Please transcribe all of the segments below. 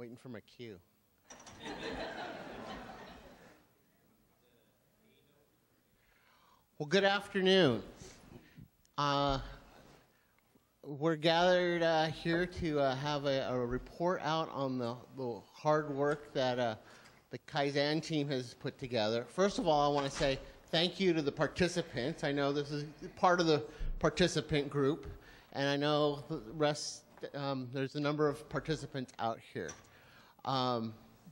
Waiting for my cue. Well, good afternoon. We're gathered here to have a report out on the hard work that the Kaizen team has put together. First of all, I want to say thank you to the participants. I know this is part of the participant group, and I know the rest, there's a number of participants out here.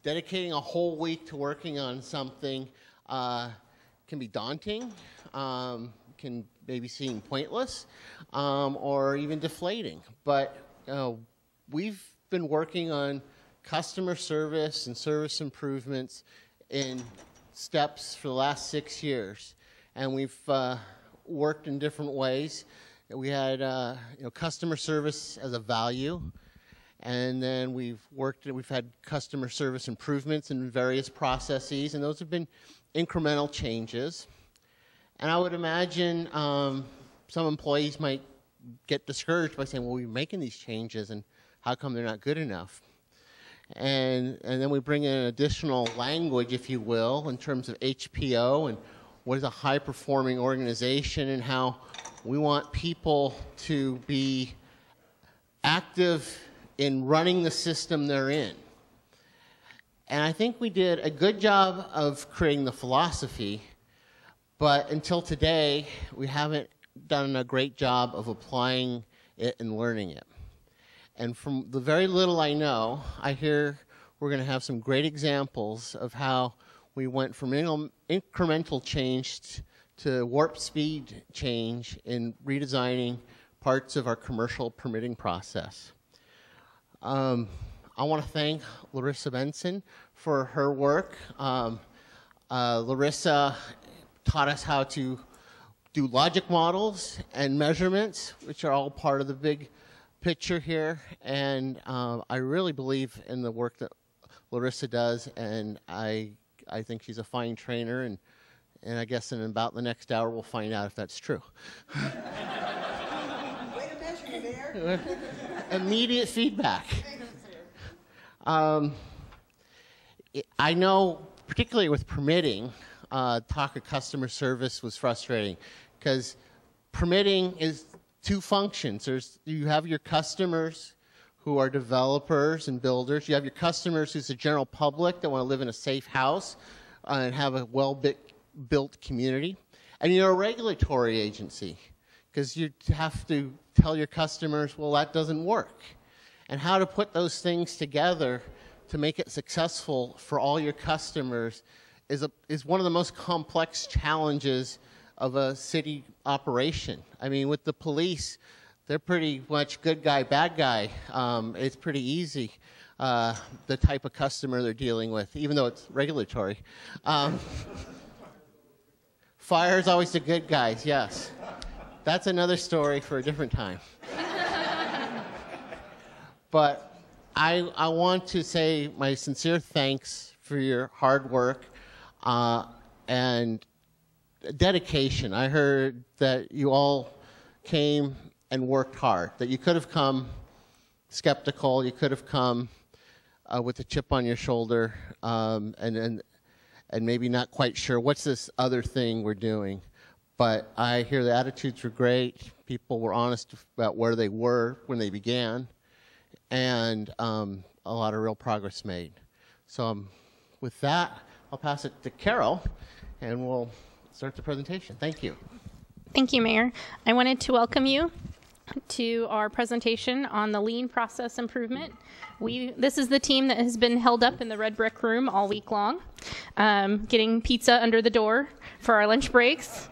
Dedicating a whole week to working on something can be daunting, can maybe seem pointless, or even deflating. But we've been working on customer service and service improvements in steps for the last 6 years, and we've worked in different ways. We had customer service as a value, and then we've had customer service improvements in various processes, and those have been incremental changes. And I would imagine some employees might get discouraged by saying, well, we're making these changes, and how come they're not good enough? And then we bring in additional language, if you will, in terms of HPO and what is a high-performing organization, and how we want people to be active in running the system they're in. And I think we did a good job of creating the philosophy, but until today, we haven't done a great job of applying it and learning it. And from the very little I know, I hear we're going to have some great examples of how we went from incremental change to warp speed change in redesigning parts of our commercial permitting process. I want to thank Larissa Benson for her work. Larissa taught us how to do logic models and measurements, which are all part of the big picture here. And I really believe in the work that Larissa does, and I think she's a fine trainer, and I guess in about the next hour we'll find out if that's true. Way to measure me there. Immediate feedback. I know, particularly with permitting, talk of customer service was frustrating, because permitting is two functions. You have your customers who are developers and builders. You have your customers who's the general public that want to live in a safe house and have a well-built community. And you're a regulatory agency, because you have to tell your customers, well, that doesn't work. And how to put those things together to make it successful for all your customers is one of the most complex challenges of a city operation. I mean, with the police, they're pretty much good guy, bad guy. It's pretty easy, the type of customer they're dealing with, even though it's regulatory. Fire is always the good guys, yes. That's another story for a different time. But I want to say my sincere thanks for your hard work and dedication. I heard that you all came and worked hard, that you could have come skeptical, you could have come with a chip on your shoulder, and maybe not quite sure what's this other thing we're doing. But I hear the attitudes were great. People were honest about where they were when they began, and a lot of real progress made. So with that, I'll pass it to Carol, and we'll start the presentation. Thank you. Thank you, Mayor. I wanted to welcome you to our presentation on the lean process improvement. This is the team that has been held up in the red brick room all week long, getting pizza under the door for our lunch breaks,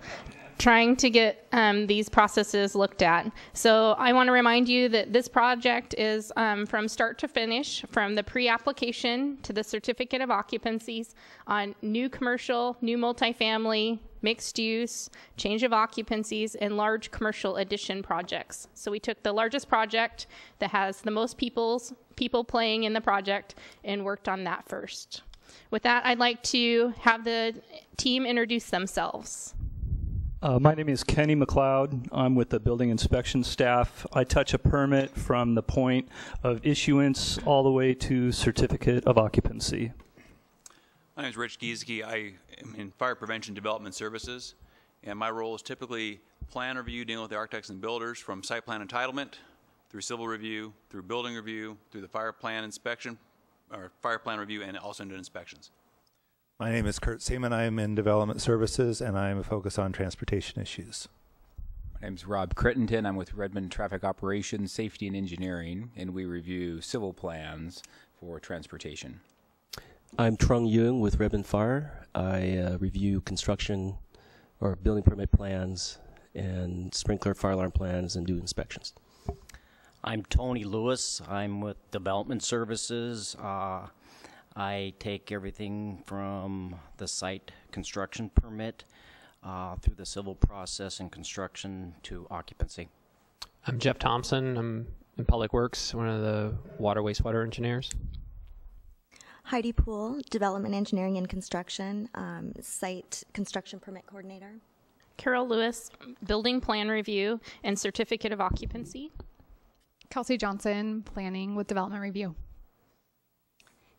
trying to get these processes looked at. So I want to remind you that this project is from start to finish, from the pre-application to the certificate of occupancies on new commercial, new multifamily, mixed use, change of occupancies, and large commercial addition projects. So we took the largest project that has the most people playing in the project and worked on that first. With that, I'd like to have the team introduce themselves. My name is Kenny McLeod. I'm with the building inspection staff. I touch a permit from the point of issuance all the way to certificate of occupancy. My name is Rich Giesecke. I am in Fire Prevention Development Services, and my role is typically plan review, dealing with the architects and builders from site plan entitlement through civil review, through building review, through the fire plan inspection, or fire plan review, and also into inspections. My name is Kurt Seaman. I am in Development Services, and I am focused on transportation issues. My name is Rob Crittenden. I'm with Redmond Traffic Operations, Safety and Engineering, and we review civil plans for transportation. I'm Trung Yung with Redmond Fire. I review construction or building permit plans and sprinkler fire alarm plans and do inspections. I'm Tony Lewis. I'm with Development Services. I take everything from the site construction permit through the civil process and construction to occupancy. I'm Jeff Thompson. I'm in Public Works, one of the water wastewater engineers. Heidi Poole, Development Engineering and Construction, Site Construction Permit Coordinator. Carol Lewis, Building Plan Review and Certificate of Occupancy. Kelsey Johnson, Planning with Development Review.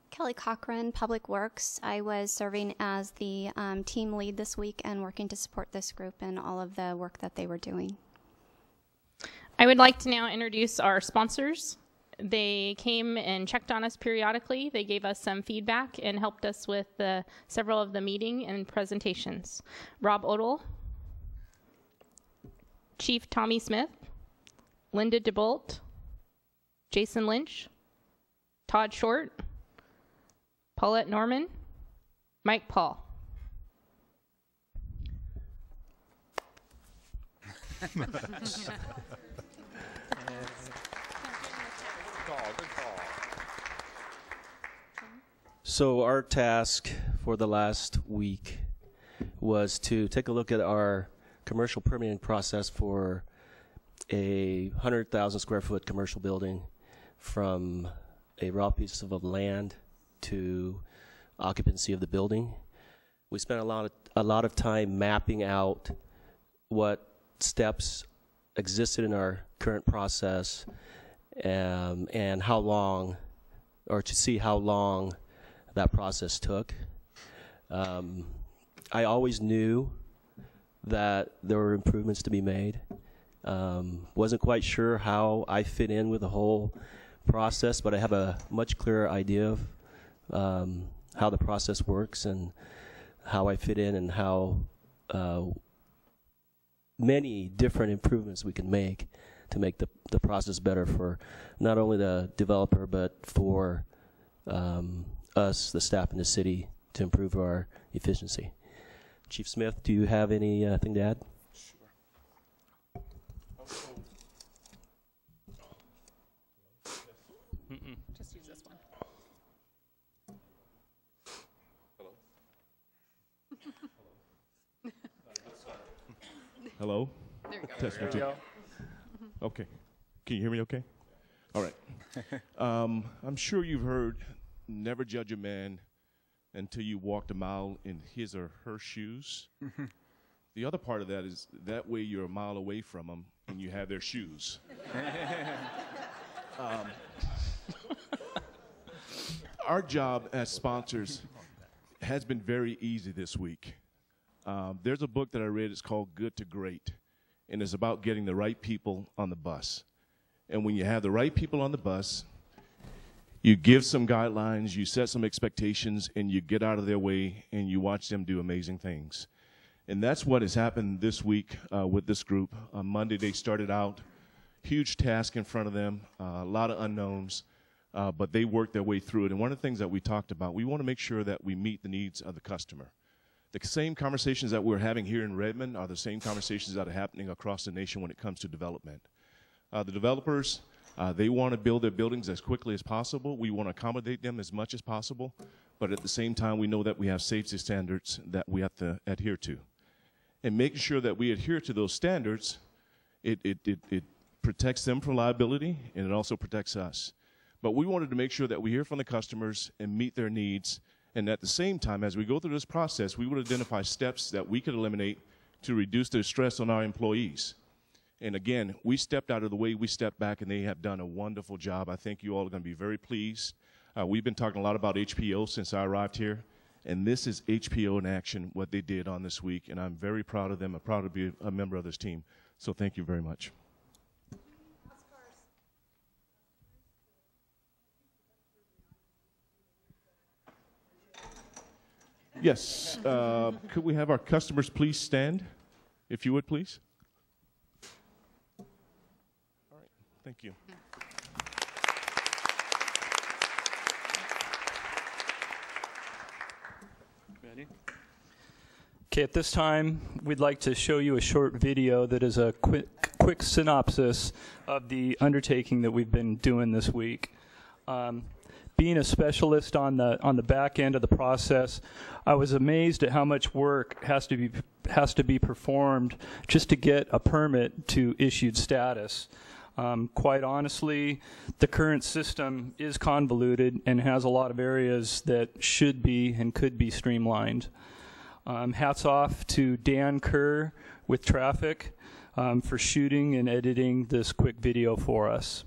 Kelly Cochran, Public Works. I was serving as the team lead this week and working to support this group and all of the work that they were doing. I would like to now introduce our sponsors. They came and checked on us periodically. They gave us some feedback and helped us with several of the meeting and presentations. Rob Odell, Chief Tommy Smith, Linda DeBolt, Jason Lynch, Todd Short, Paulette Norman, Mike Paul. So our task for the last week was to take a look at our commercial permitting process for a 100,000 square foot commercial building from a raw piece of land to occupancy of the building. We spent a lot of time mapping out what steps existed in our current process and how long, or to see how long that process took. I always knew that there were improvements to be made. Wasn't quite sure how I fit in with the whole process, but I have a much clearer idea of how the process works and how I fit in and how many different improvements we can make to make the process better for not only the developer but for us, the staff in the city, to improve our efficiency. Chief Smith, do you have anything to add? Just use this one. Hello? There you go. Test one, two. Okay. Can you hear me okay? All right. I'm sure you've heard, never judge a man until you walked a mile in his or her shoes. The other part of that is that way you're a mile away from them and you have their shoes. Our job as sponsors has been very easy this week. There's a book that I read, it's called Good to Great, and it's about getting the right people on the bus. And when you have the right people on the bus, you give some guidelines, you set some expectations, and you get out of their way, and you watch them do amazing things. And that's what has happened this week with this group. On Monday, they started out, huge task in front of them, a lot of unknowns, but they worked their way through it. And one of the things that we talked about, we want to make sure that we meet the needs of the customer. The same conversations that we're having here in Redmond are the same conversations that are happening across the nation when it comes to development. The developers, they want to build their buildings as quickly as possible. We want to accommodate them as much as possible, but at the same time, we know that we have safety standards that we have to adhere to. And making sure that we adhere to those standards, it protects them from liability, and it also protects us. But we wanted to make sure that we hear from the customers and meet their needs, and at the same time, as we go through this process, we would identify steps that we could eliminate to reduce the stress on our employees. And again, we stepped out of the way, we stepped back, and they have done a wonderful job. I think you all are going to be very pleased. We've been talking a lot about HPO since I arrived here, and this is HPO in action, what they did on this week, and I'm very proud of them. I'm proud to be a member of this team. So thank you very much. Yes, could we have our customers please stand, if you would, please? All right, thank you. Ready? Okay, at this time, we'd like to show you a short video that is a quick synopsis of the undertaking that we've been doing this week. Being a specialist on the back end of the process, I was amazed at how much work has to be performed just to get a permit to issued status. Quite honestly, the current system is convoluted and has a lot of areas that should be and could be streamlined. Hats off to Dan Kerr with Traffic for shooting and editing this quick video for us.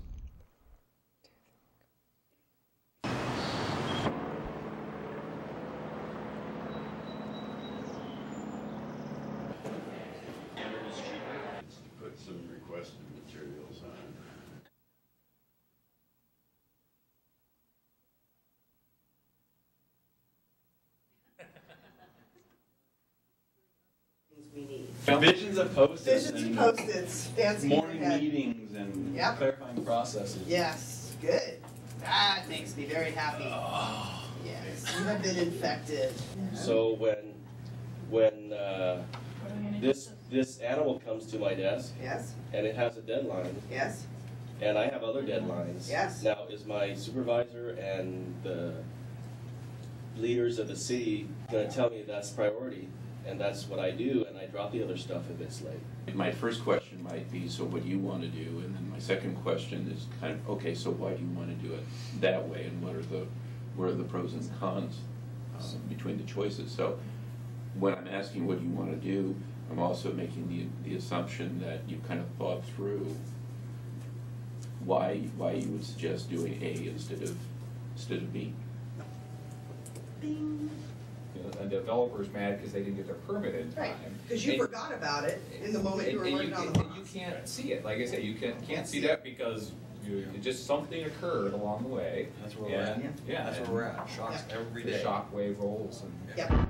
Put some requested materials on. Visions of Post-its. Visions of Post-its. Fancy Morning ahead. meetings and Yep. clarifying processes. Yes, good. That makes me very happy. Yes, you have been infected. So when this animal comes to my desk, Yes. and it has a deadline, Yes. and I have other deadlines. Yes. Now, is my supervisor and the leaders of the city going to tell me that's priority, and that's what I do, and I drop the other stuff if it's late? My first question might be, so what do you want to do? And then my second question is kind of, okay, so why do you want to do it that way? And what are the pros and cons between the choices? So when I'm asking what do you want to do, I'm also making the assumption that you've kind of thought through why you would suggest doing A instead of B. Bing. You know, a developer's mad because they didn't get their permit in time. Right, because you forgot about it in the moment you were working on the and you can't see it. Like I said, you can't see that because just something occurred along the way. That's where we're at. Yeah, That's where we're at. Shocks every day. The shock wave rolls. And, Yep.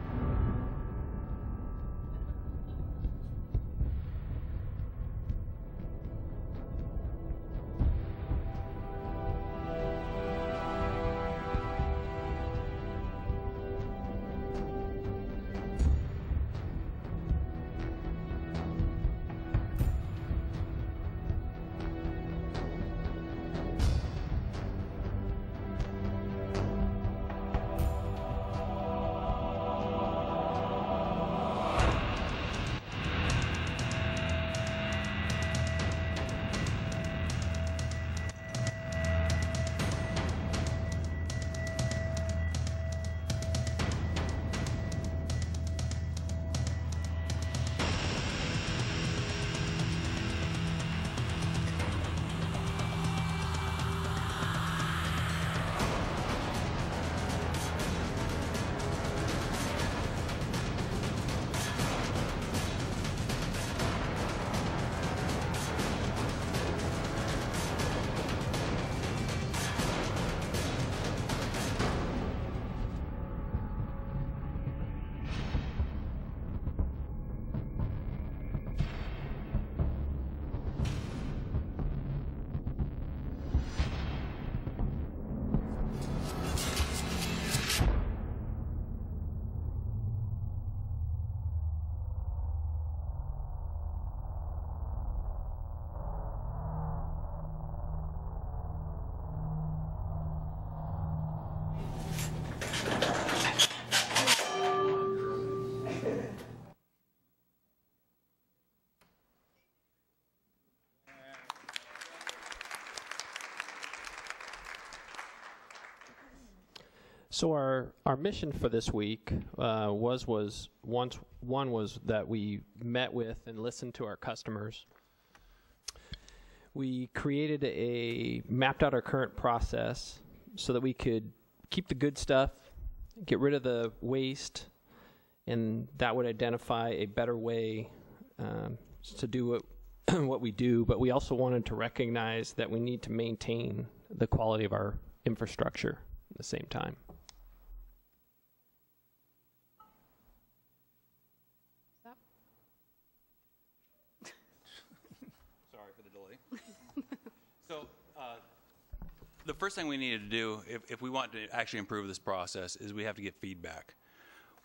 So our mission for this week was that we met with and listened to our customers. We mapped out our current process so that we could keep the good stuff, get rid of the waste, and that would identify a better way to do what we do. But we also wanted to recognize that we need to maintain the quality of our infrastructure at the same time. Sorry for the delay. So the first thing we needed to do, if we want to actually improve this process, is we have to get feedback.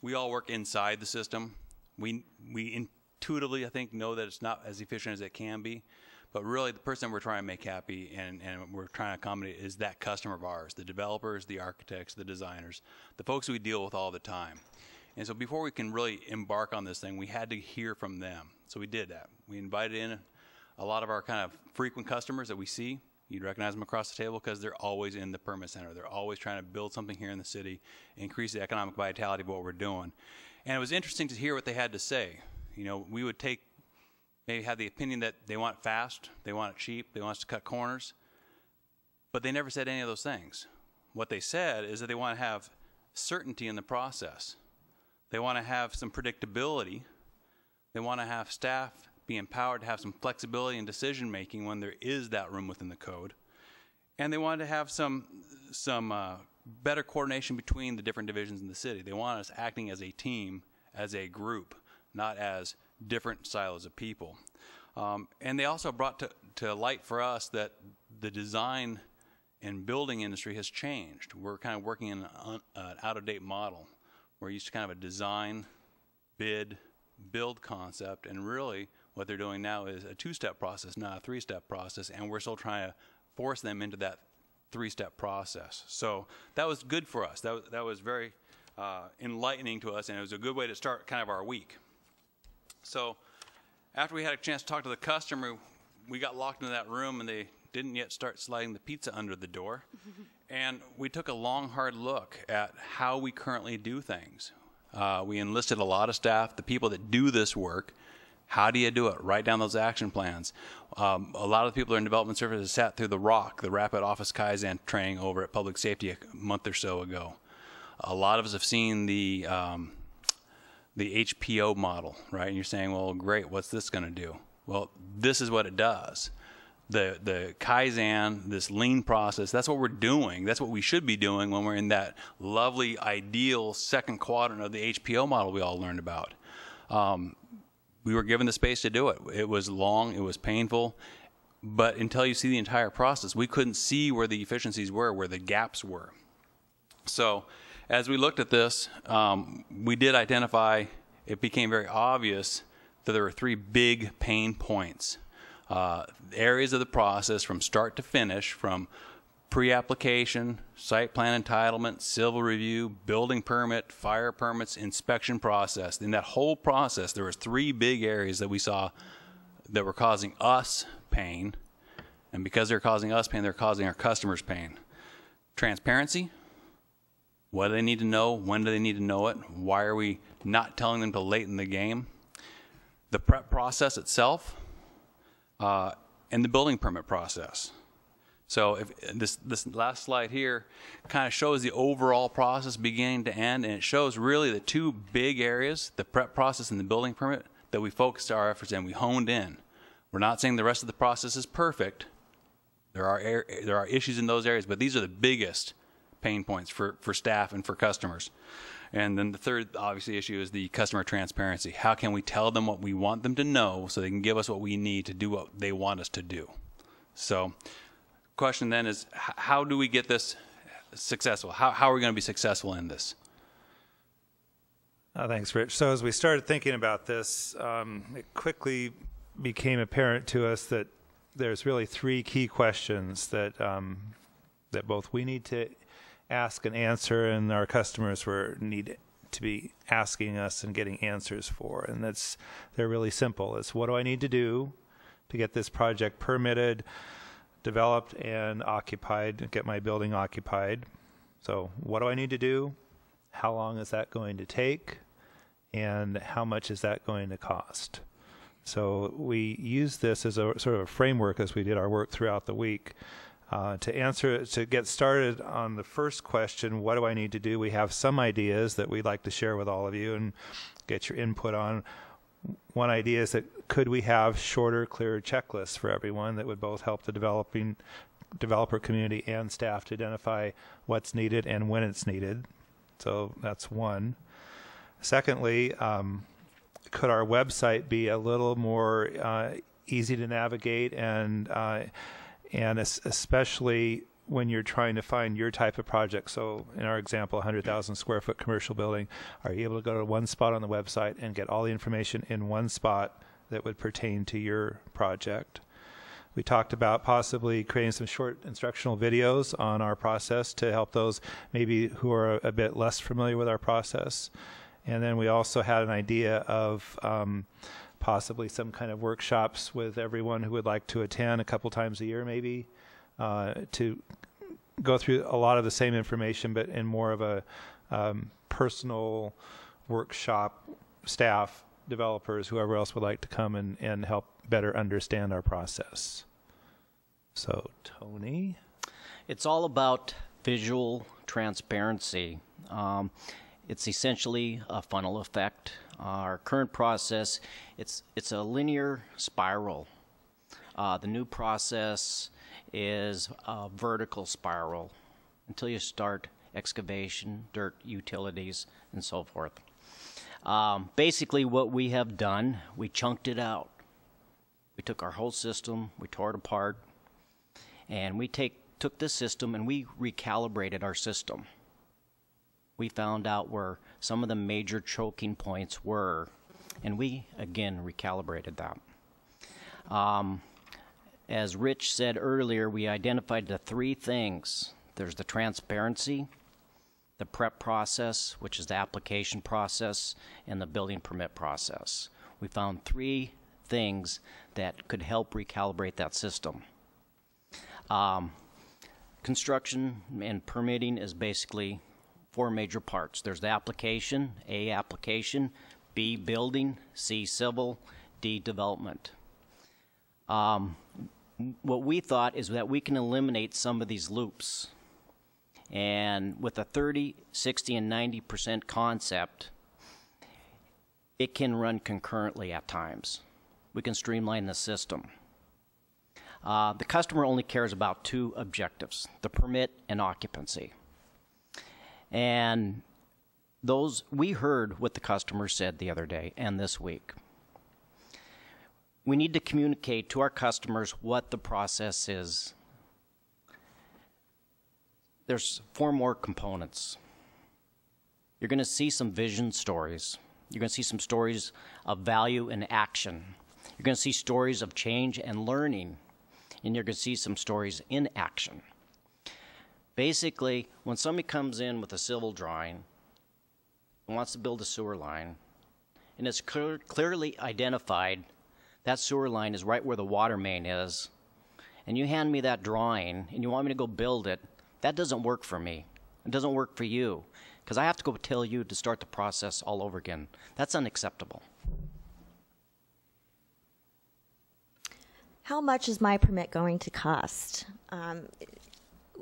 We all work inside the system. We intuitively, I think, know that it's not as efficient as it can be. But really, the person we're trying to make happy and we're trying to accommodate is that customer of ours, the developers, the architects, the designers, the folks we deal with all the time. And so before we can really embark on this thing, we had to hear from them. So we did that. We invited in a lot of our kind of frequent customers that we see. You'd recognize them across the table because they're always in the permit center. They're always trying to build something here in the city, increase the economic vitality of what we're doing. And it was interesting to hear what they had to say. You know, we would maybe have the opinion that they want it fast, they want it cheap, they want us to cut corners, but they never said any of those things. What they said is that they want to have certainty in the process. They want to have some predictability. They want to have staff be empowered to have some flexibility in decision making when there is that room within the code. And they want to have some better coordination between the different divisions in the city. They want us acting as a team, as a group, not as different silos of people. And they also brought to light for us that the design and building industry has changed. We're kind of working in an out-of-date model. We're used to kind of a design, bid, build concept, and really what they're doing now is a two-step process, not a three-step process, and we're still trying to force them into that three-step process. So that was good for us. That was very enlightening to us, and it was a good way to start kind of our week. So after we had a chance to talk to the customer, we got locked into that room and they didn't yet start sliding the pizza under the door. And we took a long, hard look at how we currently do things. We enlisted a lot of staff, the people that do this work. How do you do it? Write down those action plans. A lot of the people in development services sat through the ROC, the Rapid Office Kaizen training over at Public Safety a month or so ago. A lot of us have seen the HPO model, right? And you're saying, well, great, what's this going to do? Well, this is what it does. The Kaizen, this lean process, that's what we're doing. That's what we should be doing when we're in that lovely, ideal second quadrant of the HPO model we all learned about. We were given the space to do it. It was long, it was painful, but until you see the entire process, we couldn't see where the efficiencies were, where the gaps were. So as we looked at this, we did identify, it became very obvious that there were three big pain points. Areas of the process from start to finish, from pre-application, site plan entitlement, civil review, building permit, fire permits, inspection process. In that whole process, there was three big areas that we saw that were causing us pain. And because they're causing us pain, they're causing our customers pain. Transparency. What do they need to know? When do they need to know it? Why are we not telling them till late in the game? The prep process itself, and the building permit process. So if this last slide here kind of shows the overall process beginning to end, and it shows really the two big areas, the prep process and the building permit, that we focused our efforts in, we honed in. We're not saying the rest of the process is perfect. There are issues in those areas, but these are the biggest pain points for staff and for customers. And then the third, obviously, issue is the customer transparency. How can we tell them what we want them to know so they can give us what we need to do what they want us to do? So question then is, how do we get this successful? How are we going to be successful in this? Thanks, Rich. So as we started thinking about this, it quickly became apparent to us that there's really three key questions that that both we need to ask and answer, and our customers need to be asking us and getting answers for. And they're really simple. It's, what do I need to do to get this project permitted, developed, and occupied, get my building occupied? So what do I need to do? How long is that going to take? And how much is that going to cost? So we use this as a sort of a framework as we did our work throughout the week. To get started on the first question, what do I need to do? We have some ideas that we'd like to share with all of you and get your input on. One idea is that could we have shorter, clearer checklists for everyone that would both help the developer community and staff to identify what's needed and when it's needed. So that's one. Secondly, could our website be a little more easy to navigate and especially when you're trying to find your type of project. So in our example, 100,000 square foot commercial building, are you able to go to one spot on the website and get all the information in one spot that would pertain to your project? We talked about possibly creating some short instructional videos on our process to help those maybe who are a bit less familiar with our process. And then we also had an idea of possibly some kind of workshops with everyone who would like to attend a couple times a year maybe to go through a lot of the same information but in more of a personal workshop, staff, developers, whoever else would like to come and help better understand our process. So Tony? It's all about visual transparency. It's essentially a funnel effect. Our current process, it's a linear spiral. The new process is a vertical spiral until you start excavation, dirt, utilities, and so forth. Basically what we have done, we chunked it out. We took our whole system, we tore it apart, and we took this system and we recalibrated our system. We found out where some of the major choking points were, and we, again, recalibrated that. As Rich said earlier, we identified the three things. There's the transparency, the prep process, which is the application process, and the building permit process. We found three things that could help recalibrate that system. Construction and permitting is basically four major parts. There's the application, A, application, B, building, C, civil, D, development. What we thought is that we can eliminate some of these loops. And with a 30, 60, and 90% concept, it can run concurrently at times. We can streamline the system. The customer only cares about two objectives, the permit and occupancy. And those, we heard what the customer said the other day and this week. We need to communicate to our customers what the process is. There's four more components. You're going to see some vision stories. You're going to see some stories of value and action. You're going to see stories of change and learning. And you're going to see some stories in action. Basically, when somebody comes in with a civil drawing and wants to build a sewer line, and it's clearly identified that sewer line is right where the water main is, and you hand me that drawing and you want me to go build it, that doesn't work for me. It doesn't work for you, because I have to go tell you to start the process all over again. That's unacceptable. How much is my permit going to cost?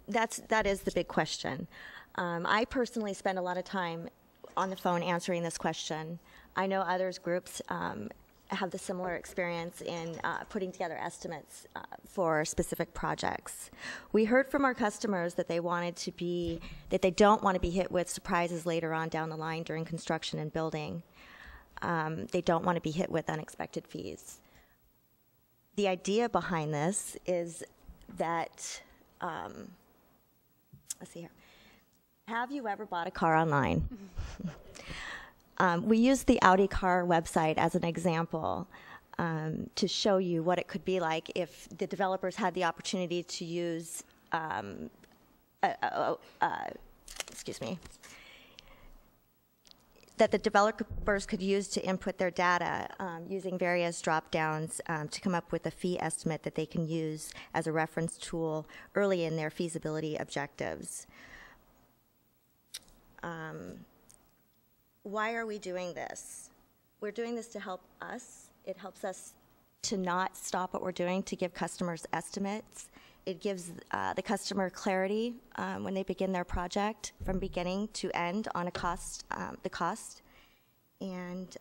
That is the big question. I personally spend a lot of time on the phone answering this question. I know others groups have the similar experience in putting together estimates for specific projects. We heard from our customers that they don't want to be hit with surprises later on down the line during construction and building. They don't want to be hit with unexpected fees. The idea behind this is that, let's see here. Have you ever bought a car online? We use the Audi car website as an example to show you what it could be like if the developers had the opportunity to use, excuse me, that the developers could use to input their data using various drop-downs to come up with a fee estimate that they can use as a reference tool early in their feasibility objectives. why are we doing this? We're doing this to help us. It helps us to not stop what we're doing, to give customers estimates. It gives the customer clarity when they begin their project from beginning to end on the cost. And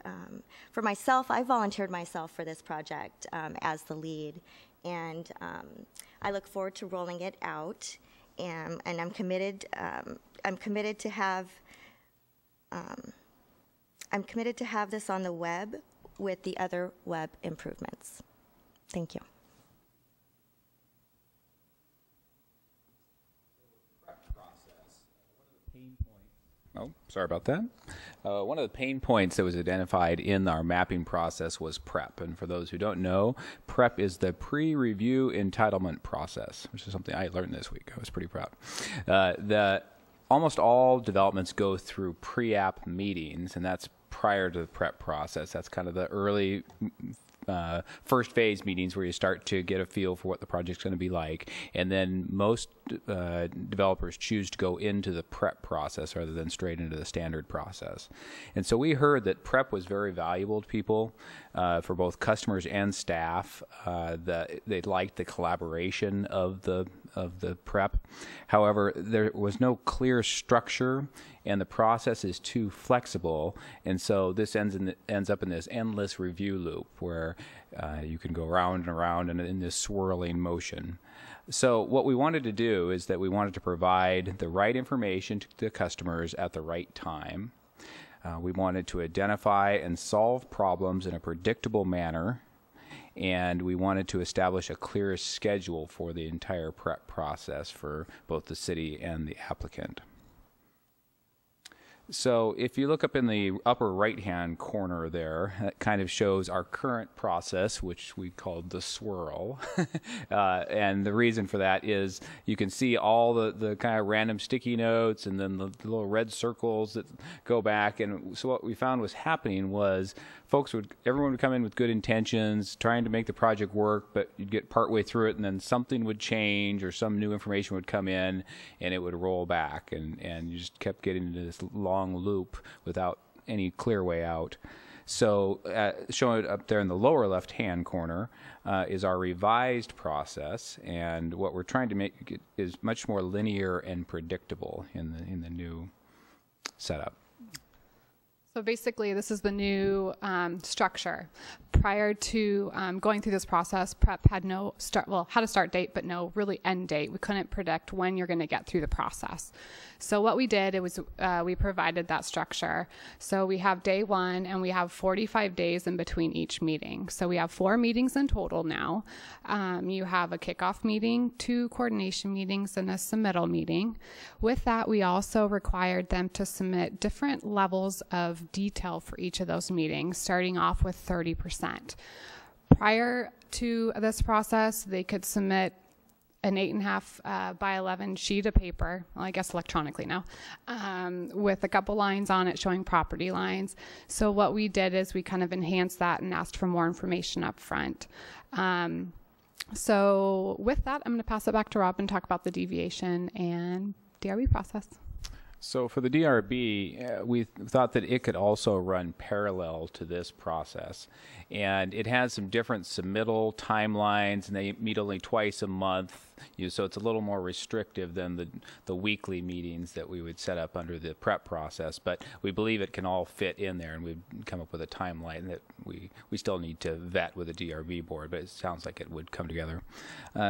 for myself, I volunteered myself for this project as the lead, and I look forward to rolling it out. And I'm committed. I'm committed to have. I'm committed to have this on the web with the other web improvements. Thank you. Oh, sorry about that. One of the pain points that was identified in our mapping process was PREP. And for those who don't know, PREP is the pre-review entitlement process, which is something I learned this week. I was pretty proud. Almost all developments go through pre-app meetings, and that's prior to the PREP process. That's kind of the early first phase meetings where you start to get a feel for what the project's going to be like. And then most developers choose to go into the PREP process rather than straight into the standard process. And so we heard that PREP was very valuable to people, for both customers and staff. That they liked the collaboration of the PREP. However, there was no clear structure, and the process is too flexible, and so this ends up in this endless review loop where you can go around and around and in this swirling motion. So what we wanted to do is that we wanted to provide the right information to the customers at the right time. We wanted to identify and solve problems in a predictable manner, and we wanted to establish a clear schedule for the entire PREP process for both the city and the applicant. So if you look up in the upper right-hand corner there, that kind of shows our current process, which we called the swirl. And the reason for that is you can see all the kind of random sticky notes and then the little red circles that go back. And so what we found was happening was everyone would come in with good intentions, trying to make the project work, but you'd get partway through it and then something would change or some new information would come in and it would roll back, and you just kept getting into this long loop without any clear way out. So showing up there in the lower left-hand corner is our revised process, and what we're trying to make it is much more linear and predictable in the new setup. So basically, this is the new structure. Prior to going through this process, PREP had had a start date, but no really end date. We couldn't predict when you're going to get through the process. So what we did, we provided that structure. So we have day one, and we have 45 days in between each meeting. So we have 4 meetings in total now. You have a kickoff meeting, 2 coordination meetings, and a submittal meeting. With that, we also required them to submit different levels of detail for each of those meetings, starting off with 30%. Prior to this process, they could submit an 8.5 by 11 sheet of paper, well, I guess electronically now, with a couple lines on it showing property lines. So what we did is we kind of enhanced that and asked for more information up front. So with that, I'm going to pass it back to Rob and talk about the deviation and DRB process. So for the DRB, we thought that it could also run parallel to this process. And it has some different submittal timelines, and they meet only twice a month. So it's a little more restrictive than the weekly meetings that we would set up under the PREP process. But we believe it can all fit in there, and we've come up with a timeline that we still need to vet with the DRB board, but it sounds like it would come together.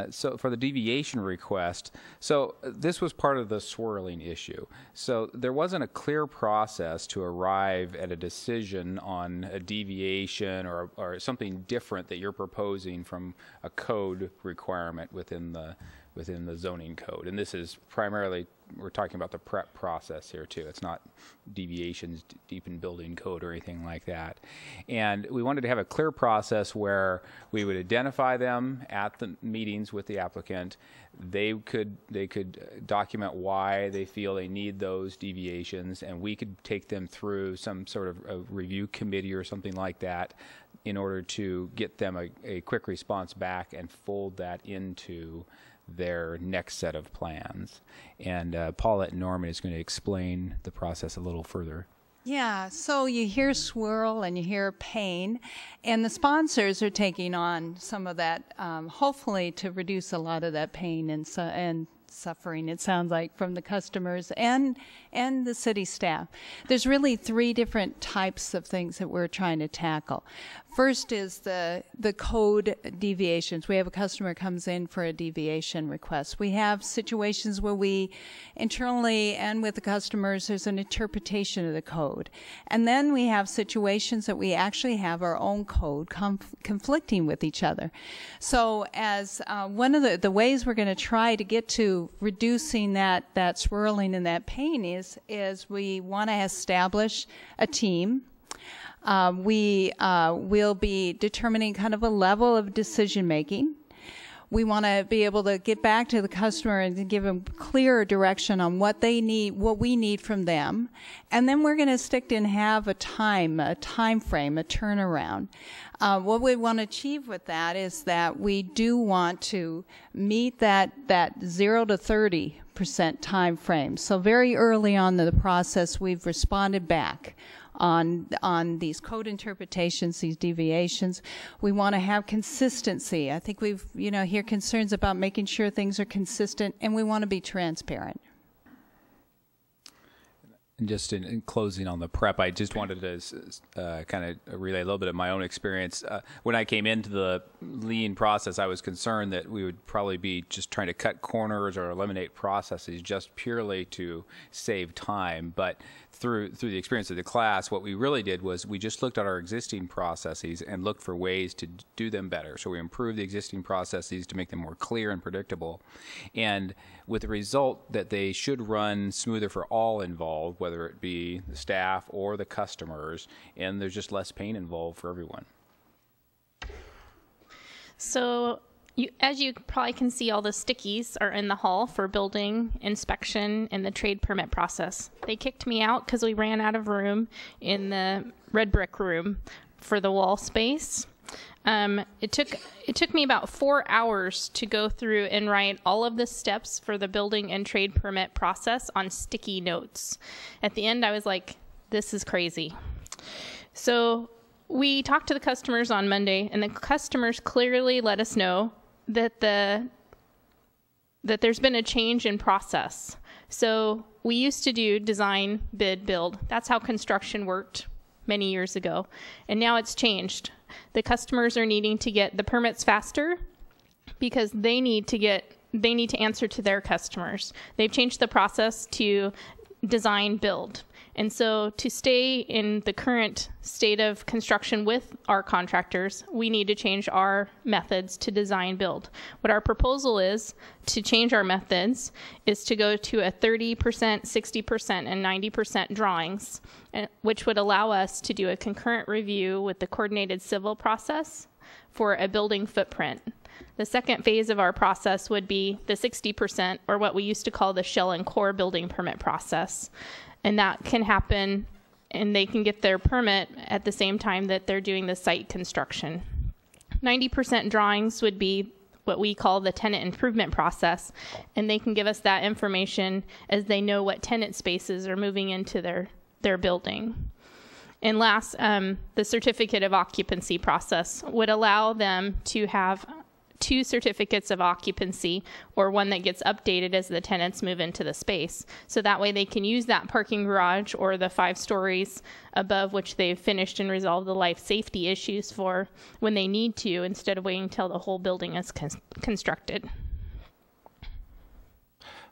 So for the deviation request, so this was part of the swirling issue. So there wasn't a clear process to arrive at a decision on a deviation or something different that you're proposing from a code requirement within the zoning code. And this is primarily, we're talking about the PREP process here too. It's not deviations deep in building code or anything like that. And we wanted to have a clear process where we would identify them at the meetings with the applicant. They could document why they feel they need those deviations, and we could take them through some sort of a review committee or something like that in order to get them a quick response back and fold that into their next set of plans. And Paulette Norman is going to explain the process a little further. Yeah, so you hear swirl and you hear pain, and the sponsors are taking on some of that, hopefully to reduce a lot of that pain and suffering, it sounds like, from the customers and the city staff. There's really 3 different types of things that we're trying to tackle. First is the code deviations. We have a customer comes in for a deviation request. We have situations where we internally and with the customers, there's an interpretation of the code. And then we have situations that we actually have our own code conflicting with each other. So as one of the ways we're going to try to get to reducing that swirling and that pain is we want to establish a team. We will be determining kind of a level of decision making. We want to be able to get back to the customer and give them clearer direction on what they need, what we need from them. And then we're going to stick and have a time frame, a turnaround. What we want to achieve with that is that we do want to meet that 0 to 30% time frame. So very early on in the process, we've responded back on these code interpretations, these deviations. We want to have consistency. I think we've, hear concerns about making sure things are consistent, and we want to be transparent. And just in closing on the prep, I just wanted to kind of relay a little bit of my own experience. When I came into the lean process, I was concerned that we would probably be just trying to cut corners or eliminate processes just purely to save time. But through the experience of the class, what we really did was we just looked at our existing processes and looked for ways to do them better. So we improved the existing processes to make them more clear and predictable. And with the result that they should run smoother for all involved, whether it be the staff or the customers, and there's just less pain involved for everyone. So as you probably can see, all the stickies are in the hall for building inspection and the trade permit process. They kicked me out because we ran out of room in the red brick room for the wall space. It took me about 4 hours to go through and write all of the steps for the building and trade permit process on sticky notes. At the end, I was like, this is crazy. So we talked to the customers on Monday, and the customers clearly let us know that there's been a change in process. So we used to do design, bid, build. That's how construction worked many years ago. And now it's changed. The customers are needing to get the permits faster because they need to answer to their customers. They've changed the process to design, build. And so to stay in the current state of construction with our contractors, we need to change our methods to design build. What our proposal is to change our methods is to go to a 30%, 60%, and 90% drawings, which would allow us to do a concurrent review with the coordinated civil process for a building footprint. The second phase of our process would be the 60%, or what we used to call the shell and core building permit process. And that can happen, and they can get their permit at the same time that they're doing the site construction. 90% drawings would be what we call the tenant improvement process, and they can give us that information as they know what tenant spaces are moving into their building. And last, the certificate of occupancy process would allow them to have 2 certificates of occupancy, or one that gets updated as the tenants move into the space. So that way they can use that parking garage or the 5 stories above which they've finished and resolved the life safety issues for when they need to, instead of waiting until the whole building is constructed.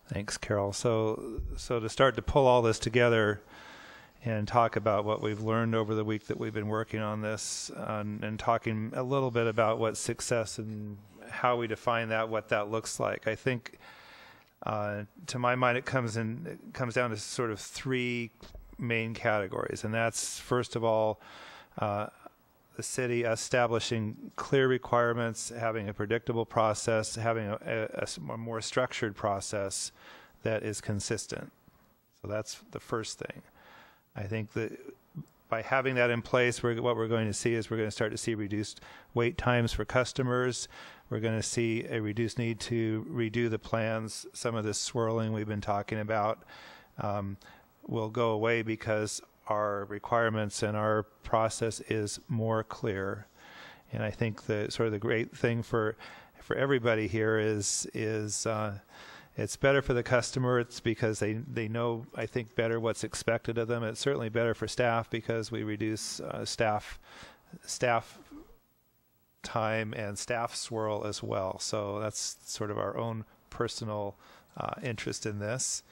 Thanks, Carol. So to start to pull all this together and talk about what we've learned over the week that we've been working on this, and talking a little bit about what success and how we define that, what that looks like. I think, to my mind, it comes down to sort of 3 main categories, and that's, first of all, the city establishing clear requirements, having a predictable process, having a more structured process that is consistent. So that's the first thing. I think that by having that in place, what we're going to see is we're going to start to see reduced wait times for customers. We're going to see a reduced need to redo the plans. Some of this swirling we've been talking about will go away because our requirements and our process is more clear. And I think the sort of the great thing for everybody here is it's better for the customer. It's because they know, I think, better what's expected of them. It's certainly better for staff because we reduce staff time and staff swirl as well. So that's sort of our own personal interest in this.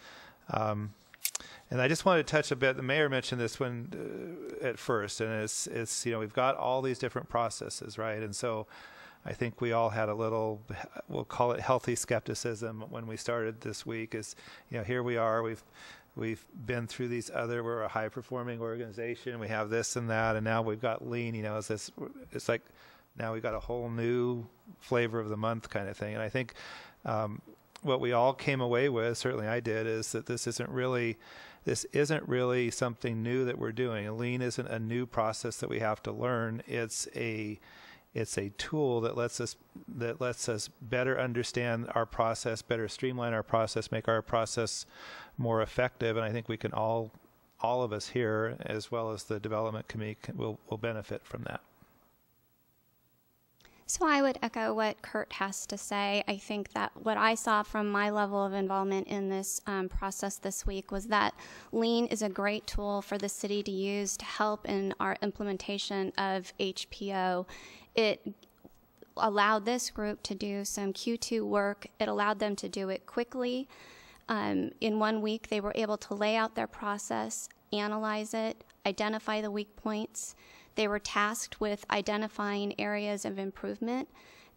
And I just wanted to touch a bit. The mayor mentioned this one at first, and it's we've got all these different processes, right? And so I think we all had a little, we'll call it healthy skepticism when we started this week. Is here we are, we've been through these other, we're a high performing organization, we have this and that, and now we've got lean. It's like now we've got a whole new flavor of the month kind of thing. And I think what we all came away with, certainly I did, is that this isn't really something new that we're doing. Lean isn't a new process that we have to learn. It's a tool that lets us better understand our process, better streamline our process, make our process more effective. And I think we can all of us here, as well as the development committee, will benefit from that. So I would echo what Kurt has to say. I think that what I saw from my level of involvement in this process this week was that Lean is a great tool for the city to use to help in our implementation of HPO. It allowed this group to do some Q2 work. It allowed them to do it quickly. In 1 week, they were able to lay out their process, analyze it, identify the weak points. They were tasked with identifying areas of improvement.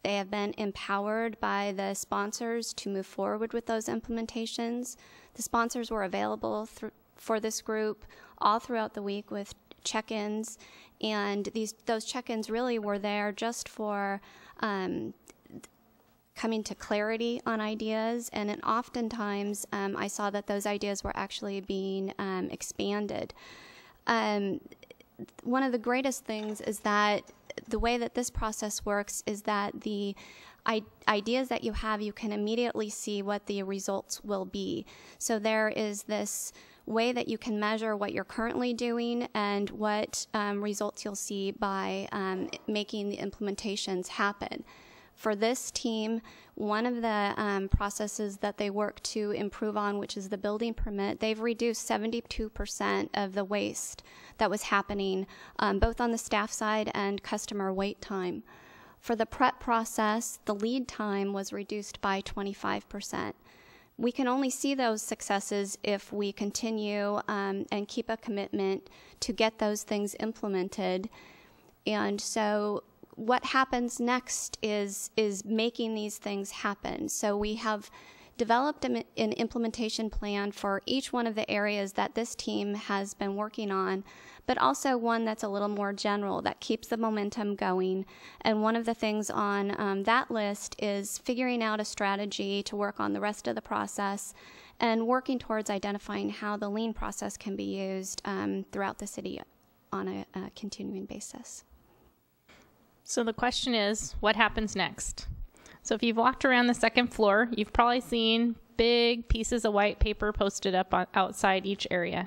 They have been empowered by the sponsors to move forward with those implementations. The sponsors were available for this group all throughout the week with check-ins, and those check-ins really were there just for coming to clarity on ideas, and then oftentimes I saw that those ideas were actually being expanded. One of the greatest things is that the way that this process works is that the ideas that you have, you can immediately see what the results will be. So there is this way that you can measure what you're currently doing and what results you'll see by making the implementations happen. For this team, one of the processes that they work to improve on, which is the building permit, they've reduced 72% of the waste that was happening, both on the staff side and customer wait time. For the prep process, the lead time was reduced by 25%. We can only see those successes if we continue and keep a commitment to get those things implemented. And so what happens next is making these things happen. So we have developed an implementation plan for each one of the areas that this team has been working on, but also one that's a little more general that keeps the momentum going. And one of the things on that list is figuring out a strategy to work on the rest of the process and working towards identifying how the lean process can be used throughout the city on a continuing basis. So the question is, what happens next? So if you've walked around the second floor, you've probably seen big pieces of white paper posted up outside each area.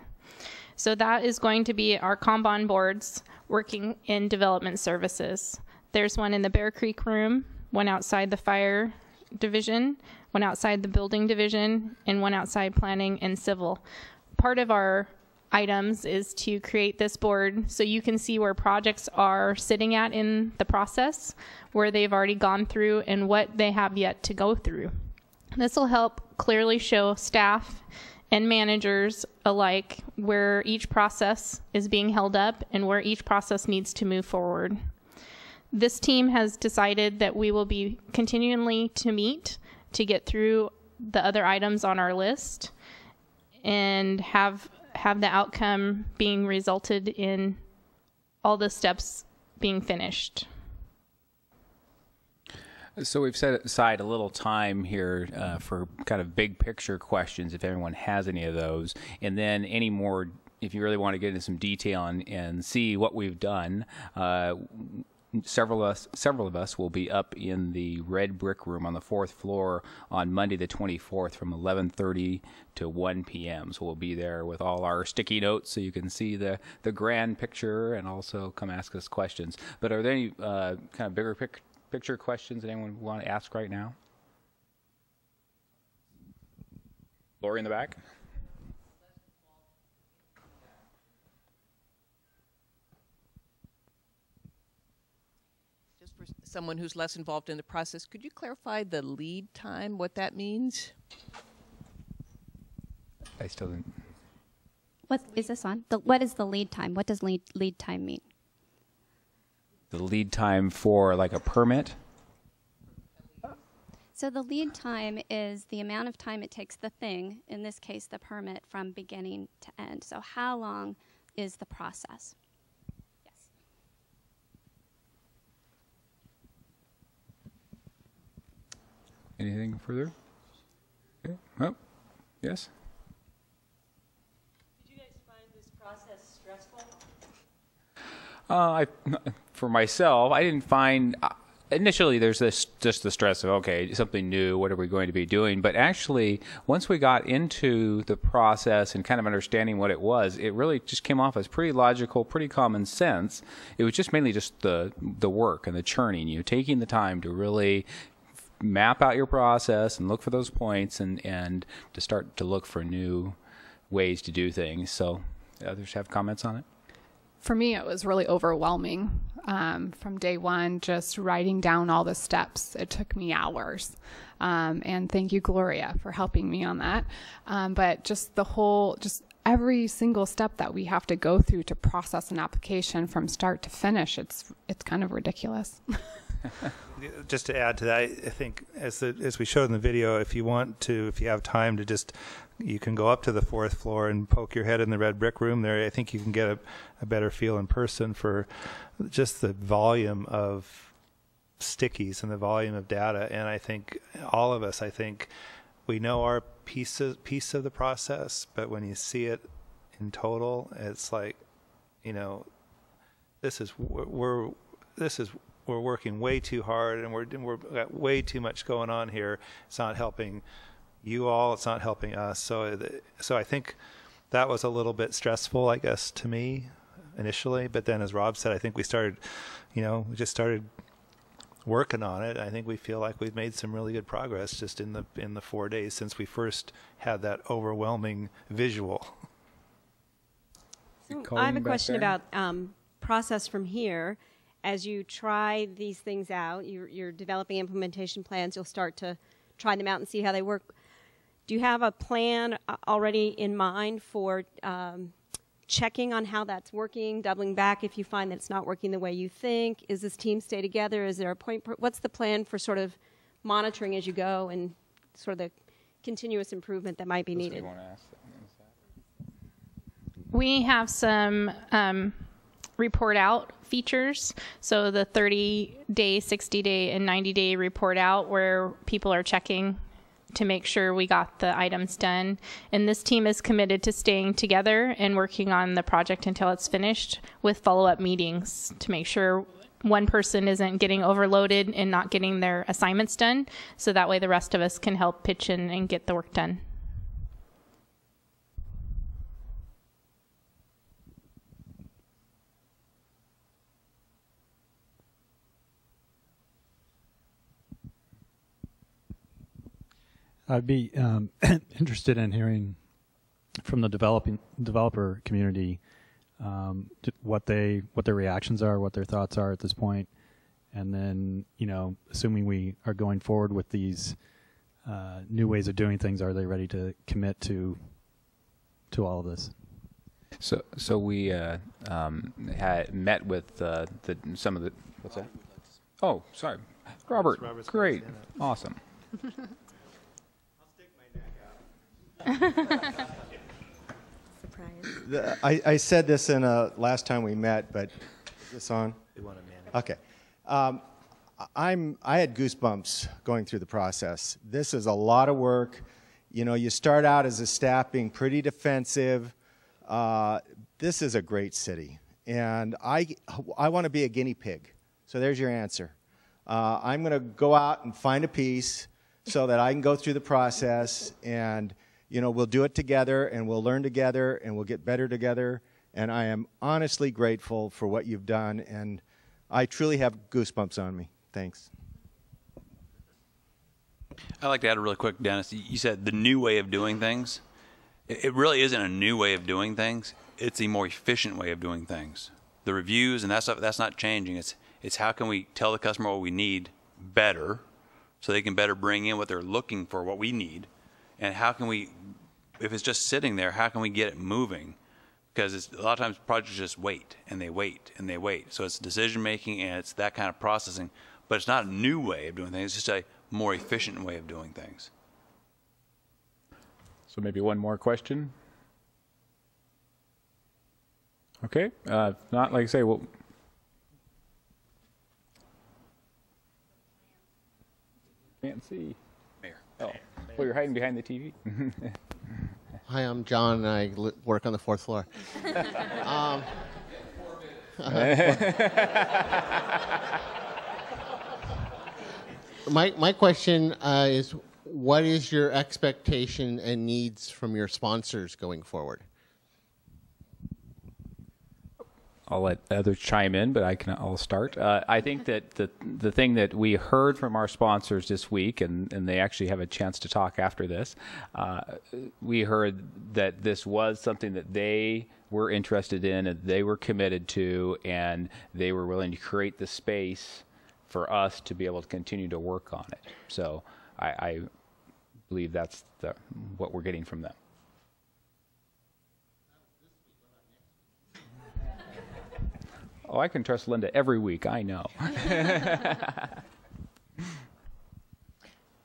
So that is going to be our Kanban boards working in development services. There's one in the Bear Creek room, one outside the fire division, one outside the building division, and one outside planning and civil. Part of our items is to create this board so you can see where projects are sitting at in the process, where they've already gone through, and what they have yet to go through. This will help clearly show staff and managers alike where each process is being held up and where each process needs to move forward. This team has decided that we will be continually to meet to get through the other items on our list and have the outcome being resulted in all the steps being finished. So we've set aside a little time here for kind of big picture questions, if everyone has any of those, and then any more if you really want to get into some detail and see what we've done, several of us will be up in the red brick room on the 4th floor on Monday the 24th from 11:30 to 1 p.m. So we'll be there with all our sticky notes so you can see the grand picture and also come ask us questions. But are there any kind of bigger picture questions that anyone want to ask right now? Lori in the back. Just for someone who's less involved in the process, could you clarify the lead time, what that means? I still didn't. What is this on? What is the lead time? What does lead time mean? The lead time for like a permit? So the lead time is the amount of time it takes the thing, in this case the permit, from beginning to end. So how long is the process? Yes. Anything further? Okay. Oh, yes? Did you guys find this process stressful? For myself, I didn't find... Initially, there's just the stress of, okay, something new, what are we going to be doing? But actually, once we got into the process and kind of understanding what it was, it really just came off as pretty logical, pretty common sense. It was just mainly just the work and the churning, taking the time to really map out your process and look for those points and to start to look for new ways to do things. So, others have comments on it? For me, it was really overwhelming from day one, just writing down all the steps. It took me hours. And thank you, Gloria, for helping me on that. But just every single step that we have to go through to process an application from start to finish, it's kind of ridiculous. Just to add to that, I think as we showed in the video, if you have time to you can go up to the 4th floor and poke your head in the red brick room there. I think you can get a better feel in person for just the volume of stickies and the volume of data. And I think all of us, we know our piece of the process, but when you see it in total, it's like, we're working way too hard and we're got way too much going on here. It's not helping you all, it's not helping us. So I think that was a little bit stressful, I guess, to me initially. But then, as Rob said, I think we just started working on it. I think we feel like we've made some really good progress just in the 4 days since we first had that overwhelming visual. So I have a question about process from here. As you try these things out, you're developing implementation plans. You'll start to try them out and see how they work. Do you have a plan already in mind for checking on how that's working, doubling back if you find that it's not working the way you think? Is this team stay together? Is there a point? What's the plan for sort of monitoring as you go and sort of the continuous improvement that might be needed? We have some report out features. So the 30-day, 60-day, and 90-day report out where people are checking to make sure we got the items done. And this team is committed to staying together and working on the project until it's finished with follow-up meetings to make sure one person isn't getting overloaded and not getting their assignments done. So that way the rest of us can help pitch in and get the work done. I'd be interested in hearing from the developer community what their reactions are, what their thoughts are at this point, and then assuming we are going forward with these new ways of doing things, are they ready to commit to all of this? So we had met with some of the what's that? Oh, sorry, Robert. Great, awesome. I said this in last time we met, but is this on? Okay. I had goosebumps going through the process. This is a lot of work. You start out as a staff being pretty defensive. This is a great city, and I want to be a guinea pig. So there's your answer. I'm going to go out and find a piece so that I can go through the process, and we'll do it together, and we'll learn together, and we'll get better together. And I am honestly grateful for what you've done, and I truly have goosebumps on me. Thanks. I'd like to add really quick, Dennis. You said the new way of doing things. It really isn't a new way of doing things. It's a more efficient way of doing things. The reviews and that stuff, that's not changing. It's how can we tell the customer what we need better so they can better bring in what they're looking for, what we need. And how can we, if it's just sitting there, how can we get it moving? Because a lot of times projects just wait and they wait and they wait. So it's decision making and it's that kind of processing. But it's not a new way of doing things. It's just a more efficient way of doing things. So maybe one more question. Okay. Not like I say, well. Can't see. Mayor. Oh, well, you're hiding behind the TV. Hi, I'm John, and I work on the 4th floor. My question is, what is your expectation and needs from your sponsors going forward? I'll let others chime in, but I'll start. I think that the thing that we heard from our sponsors this week, and they actually have a chance to talk after this, we heard that this was something that they were interested in and they were committed to, and they were willing to create the space for us to be able to continue to work on it. So I believe that's what we're getting from them. Oh, I can trust Linda every week, I know.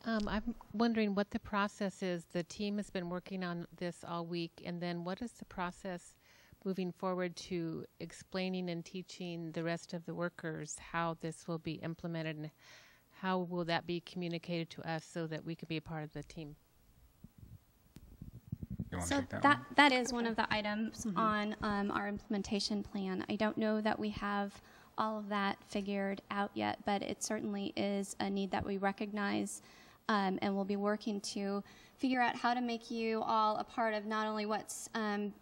I'm wondering what the process is. The team has been working on this all week, and then what is the process moving forward to explaining and teaching the rest of the workers how this will be implemented, and how will that be communicated to us so that we can be a part of the team? So that is one of the items on our implementation plan. I don't know that we have all of that figured out yet, but it certainly is a need that we recognize, and we'll be working to figure out how to make you all a part of not only what's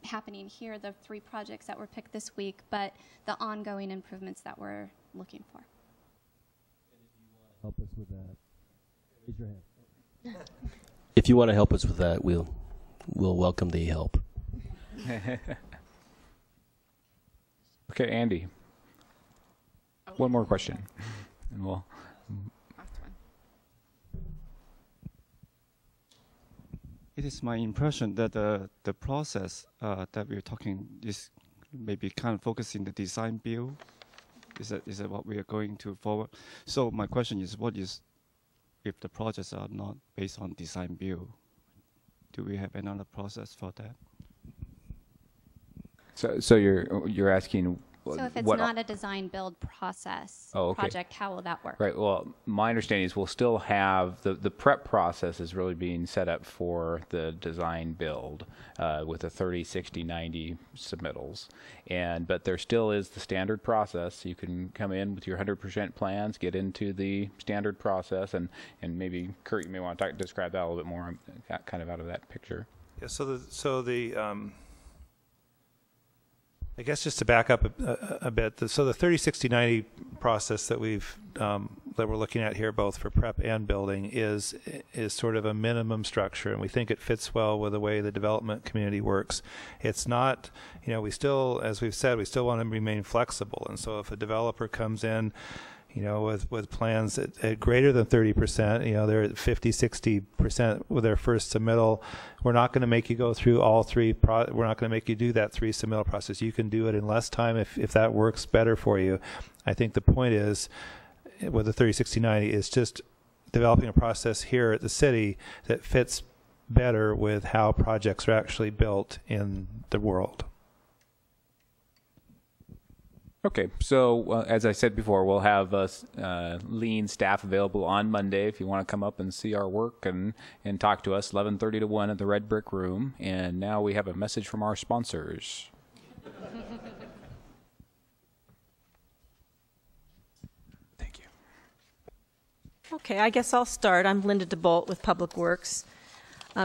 happening here, the 3 projects that were picked this week, but the ongoing improvements that we're looking for. Help us with that. Raise your hand. If you want to help us with that, we'll welcome the help. Okay, Andy. One more question, and we'll. It is my impression that the process that we're talking is maybe kind of focusing the design build. Is that what we are going to forward? So my question is, what is if the projects are not based on design build? Do we have another process for that? So you're asking. So if it's not a design build process project, how will that work? Right. Well, my understanding is we'll still have the prep process is really being set up for the design build with the 30, 60, 90 submittals, but there still is the standard process. You can come in with your 100% plans, get into the standard process, and maybe Kurt, you may want to describe that a little bit more. I'm kind of out of that picture. Yeah. So I guess just to back up a bit, so the 30, 60, 90 process that we're looking at here, both for prep and building, is sort of a minimum structure, and we think it fits well with the way the development community works. It's not, we still, as we've said, we still want to remain flexible, and so if a developer comes in, with plans at greater than 30%, they're at 50, 60% with their first submittal. We're not going to make you go through all 3. We're not going to make you do that 3 submittal process. You can do it in less time if that works better for you. I think the point is, with the 30, 60, 90, is just developing a process here at the city that fits better with how projects are actually built in the world. Okay, so as I said before, we'll have lean staff available on Monday if you want to come up and see our work and talk to us, 11:30 to 1 at the Red Brick Room. And now we have a message from our sponsors. Okay, I guess I'll start. I'm Linda DeBolt with Public Works.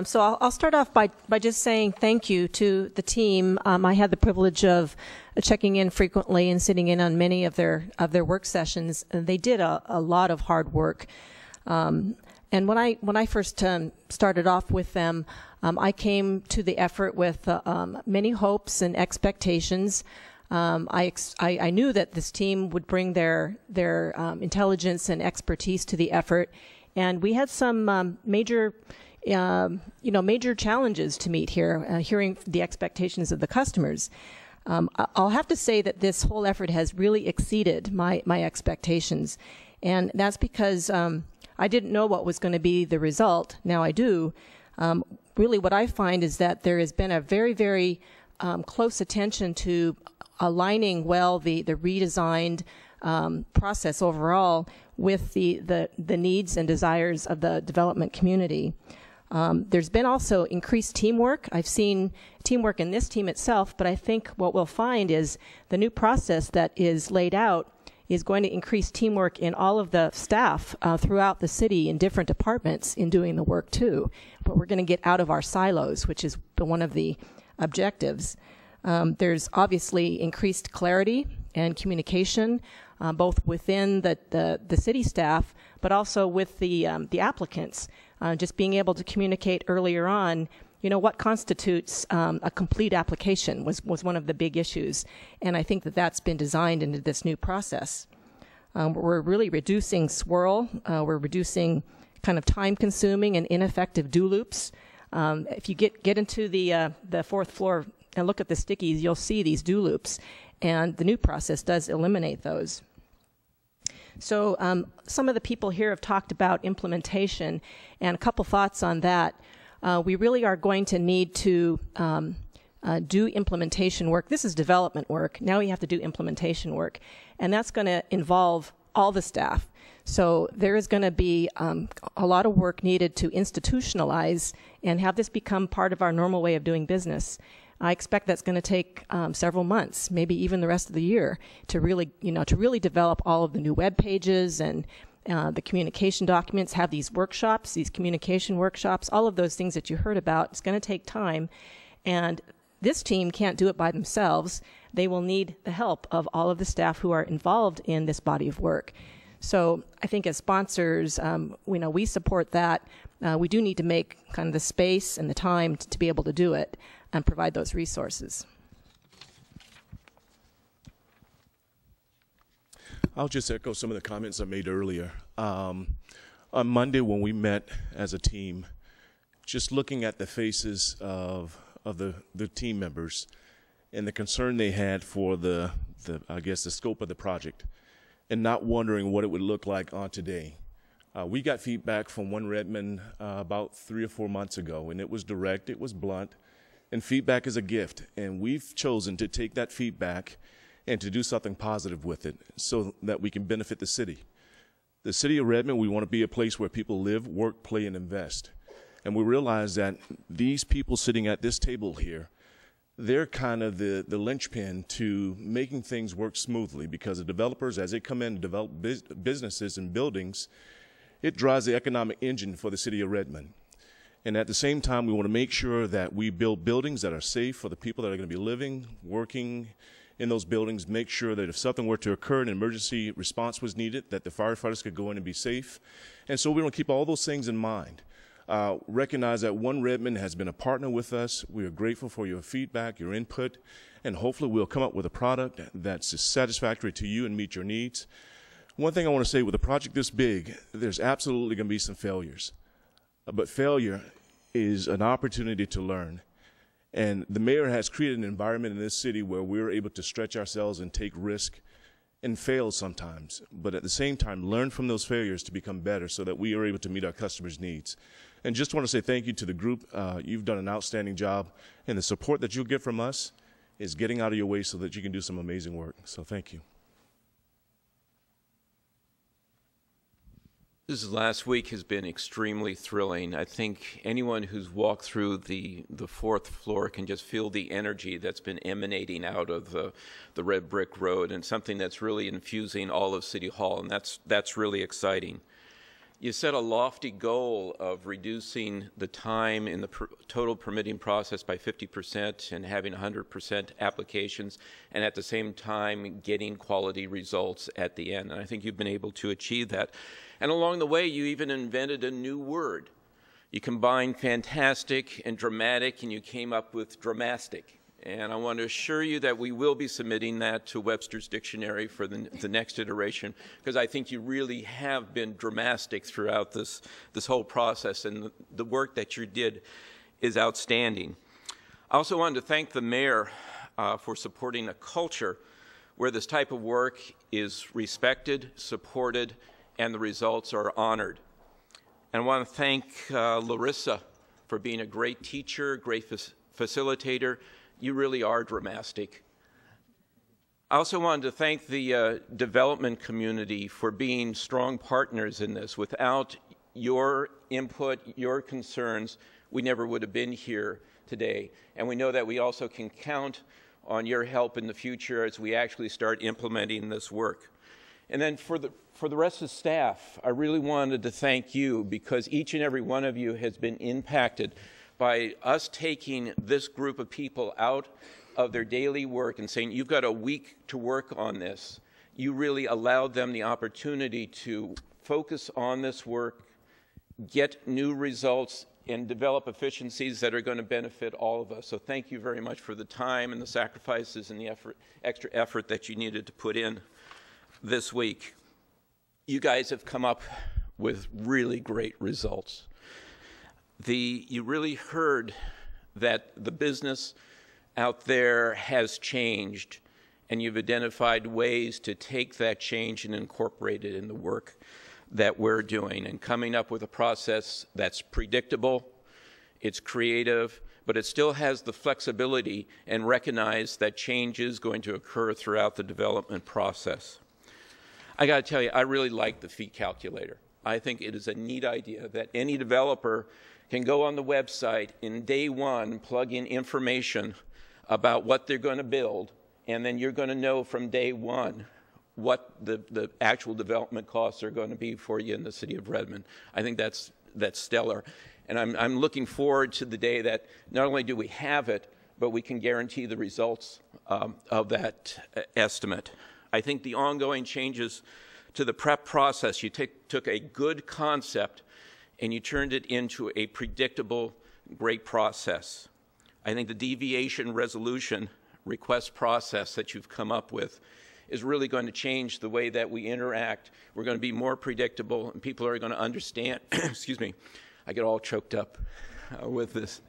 So I'll start off by just saying thank you to the team. I had the privilege of checking in frequently and sitting in on many of their work sessions. They did a lot of hard work. And when I first started off with them, I came to the effort with many hopes and expectations. I knew that this team would bring their intelligence and expertise to the effort, and we had some major challenges to meet here. Hearing the expectations of the customers, I'll have to say that this whole effort has really exceeded my expectations, and that's because I didn't know what was going to be the result. Now I do. Really, what I find is that there has been a very, very close attention to aligning well the redesigned process overall with the needs and desires of the development community. There's been also increased teamwork. I've seen teamwork in this team itself, but I think what we'll find is the new process that is laid out is going to increase teamwork in all of the staff throughout the city in different departments in doing the work too. But we're going to get out of our silos, which is one of the objectives. There's obviously increased clarity and communication, both within the city staff, but also with the applicants. Just being able to communicate earlier on, what constitutes a complete application was one of the big issues, and I think that that's been designed into this new process. We're really reducing swirl. We're reducing kind of time-consuming and ineffective do loops. If you get into the fourth floor and look at the stickies, you'll see these do loops, and the new process does eliminate those. So some of the people here have talked about implementation, and a couple thoughts on that. We really are going to need to do implementation work. This is development work. Now we have to do implementation work, and that's going to involve all the staff. So there is going to be a lot of work needed to institutionalize and have this become part of our normal way of doing business. I expect that's going to take several months, maybe even the rest of the year, to really develop all of the new web pages and the communication documents, have these workshops, these communication workshops, all of those things that you heard about. It's going to take time, and this team can't do it by themselves. They will need the help of all of the staff who are involved in this body of work. So I think as sponsors, we support that. We do need to make kind of the space and the time to be able to do it and provide those resources. I'll just echo some of the comments I made earlier. On Monday when we met as a team, just looking at the faces of the team members and the concern they had for the scope of the project and not wondering what it would look like on today. We got feedback from One Redmond about 3 or 4 months ago, and it was direct, it was blunt, and feedback is a gift, and we've chosen to take that feedback and to do something positive with it so that we can benefit the city. The City of Redmond, we want to be a place where people live, work, play, and invest. And we realize that these people sitting at this table here, they're kind of the linchpin to making things work smoothly, because the developers, as they come in and develop businesses and buildings, it drives the economic engine for the City of Redmond. And at the same time, we want to make sure that we build buildings that are safe for the people that are going to be living, working in those buildings, make sure that if something were to occur, an emergency response was needed, that the firefighters could go in and be safe. And so we want to keep all those things in mind. Recognize that One Redmond has been a partner with us. We are grateful for your feedback, your input, and hopefully we'll come up with a product that's satisfactory to you and meet your needs. One thing I want to say, with a project this big, there's absolutely going to be some failures. But failure is an opportunity to learn. And the mayor has created an environment in this city where we're able to stretch ourselves and take risk and fail sometimes, but at the same time learn from those failures to become better so that we are able to meet our customers' needs. And just want to say thank you to the group. You've done an outstanding job, and the support that you'll get from us is getting out of your way so that you can do some amazing work. So thank you. This last week has been extremely thrilling. I think anyone who's walked through the fourth floor can just feel the energy that's been emanating out of the red brick road, and something that's really infusing all of City Hall, and that's really exciting. You set a lofty goal of reducing the time in the total permitting process by 50% and having 100% applications, and at the same time getting quality results at the end. And I think you've been able to achieve that. And along the way, you even invented a new word. You combined fantastic and dramatic, and you came up with dramastic. And I want to assure you that we will be submitting that to Webster's Dictionary for the next iteration, because I think you really have been dramatic throughout this whole process, and the work that you did is outstanding. I also wanted to thank the mayor for supporting a culture where this type of work is respected, supported, and the results are honored. And I want to thank Larissa for being a great teacher, great facilitator. You really are dramatic. I also wanted to thank the development community for being strong partners in this. Without your input, your concerns, we never would have been here today. And we know that we also can count on your help in the future as we actually start implementing this work. And then for the rest of the staff, I really wanted to thank you, because each and every one of you has been impacted by us taking this group of people out of their daily work and saying, you've got a week to work on this. You really allowed them the opportunity to focus on this work, get new results, and develop efficiencies that are going to benefit all of us. So thank you very much for the time and the sacrifices and the extra effort that you needed to put in this week. You guys have come up with really great results. You really heard that the business out there has changed, and you've identified ways to take that change and incorporate it in the work that we're doing, and coming up with a process that's predictable, it's creative, but it still has the flexibility and recognize that change is going to occur throughout the development process. I got to tell you, I really like the fee calculator. I think it is a neat idea that any developer can go on the website in day one, plug in information about what they're going to build, and then you're going to know from day one what the actual development costs are going to be for you in the City of Redmond. I think that's stellar. And I'm looking forward to the day that not only do we have it, but we can guarantee the results of that estimate. I think the ongoing changes to the prep process, you took a good concept and you turned it into a predictable, great process. I think the deviation resolution request process that you've come up with is really going to change the way that we interact. We're going to be more predictable, and people are going to understand. Excuse me, I get all choked up with this.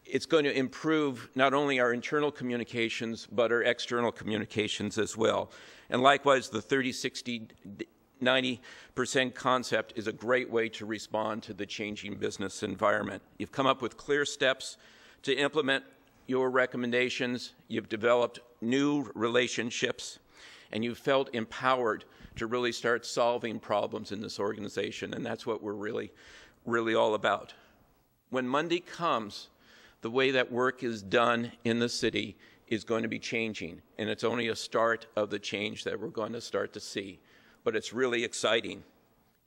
It's going to improve not only our internal communications, but our external communications as well. And likewise, the 30, 60, 90% concept is a great way to respond to the changing business environment. You've come up with clear steps to implement your recommendations. You've developed new relationships, and you've felt empowered to really start solving problems in this organization. And that's what we're really, really all about. When Monday comes, the way that work is done in the city is going to be changing, and it's only a start of the change that we're going to start to see. But it's really exciting,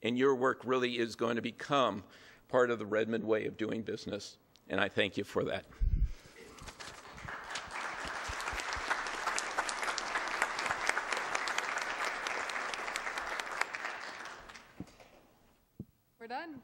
and your work really is going to become part of the Redmond way of doing business, and I thank you for that. We're done.